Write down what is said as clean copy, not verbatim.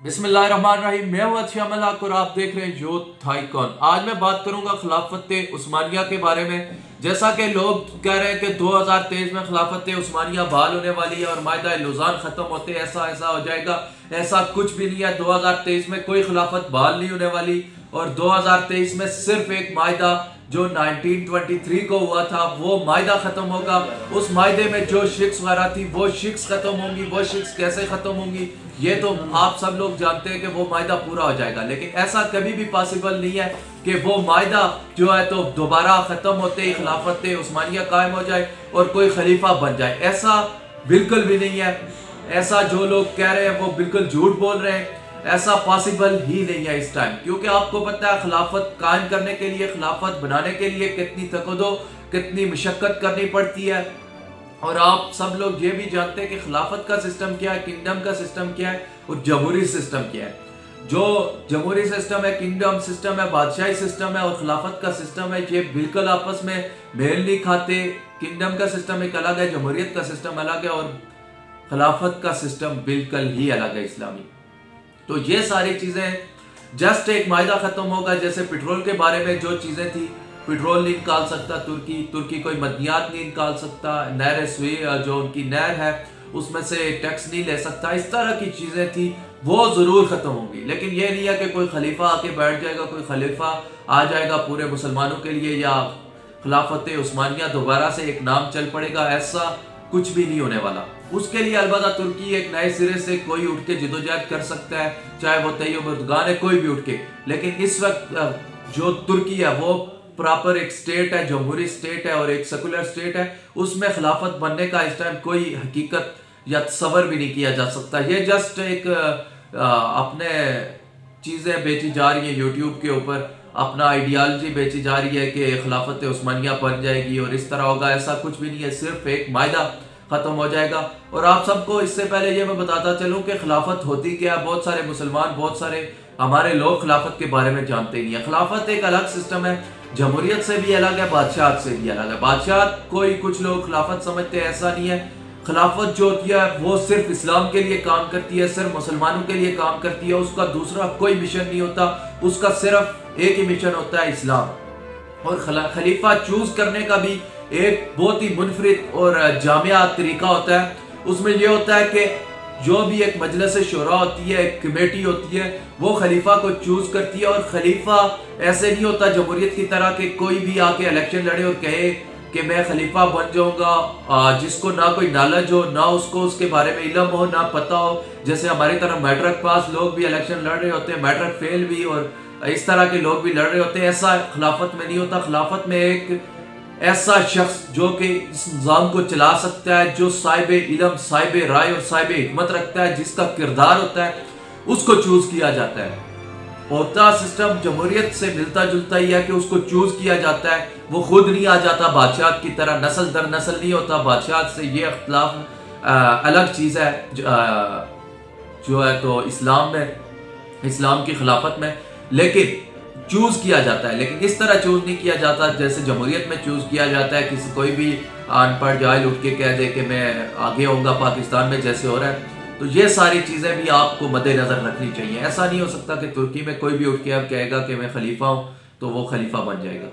बिस्मिल्लाहिर्रहमानिर्रहीम। मैं हूं अच्छी अमलाक और आप देख रहे हैं यूथ आइकॉन। आज मैं बात करूंगा खिलाफत उस्मानिया के बारे में। जैसा कि लोग कह रहे हैं कि 2023 में खिलाफत उस्मानिया बहाल होने वाली है और मायदा लुज़ान खत्म होते ऐसा ऐसा हो जाएगा। ऐसा कुछ भी नहीं है। 2023 में कोई खिलाफत बहाल नहीं होने वाली और 2023 में सिर्फ एक मायदा जो 1923 को हुआ था वो मायदा खत्म होगा। उस मायदे में जो शिक्स वगैरह थी वो शिक्स खत्म होंगी। वो शिक्स कैसे खत्म होंगी ये तो आप सब लोग जानते हैं कि वो मायदा पूरा हो जाएगा, लेकिन ऐसा कभी भी पॉसिबल नहीं है कि वो मायदा जो है तो दोबारा खत्म होते ही खिलाफत उस्मानिया कायम हो जाए और कोई खलीफा बन जाए। ऐसा बिल्कुल भी नहीं है। ऐसा जो लोग कह रहे हैं वो बिल्कुल झूठ बोल रहे हैं। ऐसा पॉसिबल ही नहीं है इस टाइम, क्योंकि आपको पता है खिलाफत कायम करने के लिए, खिलाफत बनाने के लिए कितनी तकदो कितनी मशक्कत करनी पड़ती है। और आप सब लोग ये भी जानते हैं कि खिलाफत का सिस्टम क्या है, किंगडम का सिस्टम क्या है और जमहूरी सिस्टम क्या है। जो जमहूरी सिस्टम है, किंगडम सिस्टम है, बादशाही सिस्टम है और खिलाफत का सिस्टम है, ये बिल्कुल आपस में मेल नहीं खाते। किंगडम का सिस्टम एक अलग है, जमहूरियत का सिस्टम अलग है और खिलाफत का सिस्टम बिल्कुल ही अलग है, इस्लामी। तो ये सारी चीजें जस्ट एक मायदा खत्म होगा। जैसे पेट्रोल के बारे में जो चीजें थी, पेट्रोल नहीं निकाल सकता तुर्की कोई मदनियात नहीं निकाल सकता, नहर सुई जो उनकी नहर है उसमें से टैक्स नहीं ले सकता, इस तरह की चीजें थी वो जरूर खत्म होंगी। लेकिन ये नहीं है कि कोई खलीफा आके बैठ जाएगा, कोई खलीफा आ जाएगा पूरे मुसलमानों के लिए या खिलाफत उस्मानिया दोबारा से एक नाम चल पड़ेगा। ऐसा कुछ भी नहीं होने वाला। उसके लिए अलबत्ता तुर्की एक नए सिरे से कोई उठ के जिदोजहद कर सकता है, चाहे वो तैयब एर्दोगान है, कोई भी उठ के। लेकिन इस वक्त जो तुर्की है वो प्रॉपर एक स्टेट है, जमहूरी स्टेट है और एक सेकुलर स्टेट है। उसमें खिलाफत बनने का इस टाइम कोई हकीकत या तसव्वुर भी नहीं किया जा सकता। ये जस्ट एक अपने चीज़ें बेची जा रही है यूट्यूब के ऊपर, अपना आइडियालॉजी बेची जा रही है कि खिलाफत उस्मानिया बन जाएगी और इस तरह होगा। ऐसा कुछ भी नहीं है। सिर्फ एक मायदा खत्म हो जाएगा। और आप सबको इससे पहले ये मैं बताता चलूं कि खिलाफत होती क्या। बहुत सारे मुसलमान, बहुत सारे हमारे लोग खिलाफत के बारे में जानते नहीं है। खिलाफत एक अलग सिस्टम है, जमहूरियत से भी अलग है, बादशाहत से भी अलग है। बादशाहत कोई कुछ लोग खिलाफत समझते हैं, ऐसा नहीं है। खिलाफत जो होती है वो सिर्फ इस्लाम के लिए काम करती है, सिर्फ मुसलमानों के लिए काम करती है। उसका दूसरा कोई मिशन नहीं होता, उसका सिर्फ एक ही मिशन होता है, इस्लाम। और खलीफा चूज करने का भी एक बहुत ही मुनफरिद और जामिया तरीका होता है। उसमें यह होता है कि जो भी एक मजलिस शोरा होती है, एक कमेटी होती है, वो खलीफा को चूज करती है। और खलीफा ऐसे नहीं होता जमहूरियत की तरह कि कोई भी आके इलेक्शन लड़े और कहे कि मैं खलीफा बन जाऊंगा, जिसको ना कोई नॉलेज हो, ना उसको उसके बारे में इल्म हो, ना पता हो। जैसे हमारी तरह मैट्रिक पास लोग भी इलेक्शन लड़ रहे होते हैं, मैट्रिक फेल भी और इस तरह के लोग भी लड़ रहे होते हैं। ऐसा खिलाफत में नहीं होता। खिलाफत में एक ऐसा शख्स जो कि इस निज़ाम को चला सकता है, जो साहिब इल्म, साहिब राय और साहिब हिकमत रखता है, जिसका किरदार होता है, उसको चूज किया जाता है। होता सिस्टम जमहूरियत से मिलता जुलता ही है कि उसको चूज किया जाता है। वो खुद नहीं आ जाता बादशाह की तरह, नस्ल दर नस्ल नहीं होता बादशाह से। ये अख्तिलाफ अलग चीज है जो है तो इस्लाम में, इस्लाम की खिलाफत में। लेकिन चूज किया जाता है, लेकिन इस तरह चूज नहीं किया जाता जैसे जमहूरियत में चूज किया जाता है। किसी कोई भी अनपढ़ जाहिल उठ के कह दे कि मैं आगे होऊंगा पाकिस्तान में, जैसे हो रहा है। तो ये सारी चीजें भी आपको मद्देनजर रखनी चाहिए। ऐसा नहीं हो सकता कि तुर्की में कोई भी उठ के अब कहेगा कि मैं खलीफा हूं तो वो खलीफा बन जाएगा।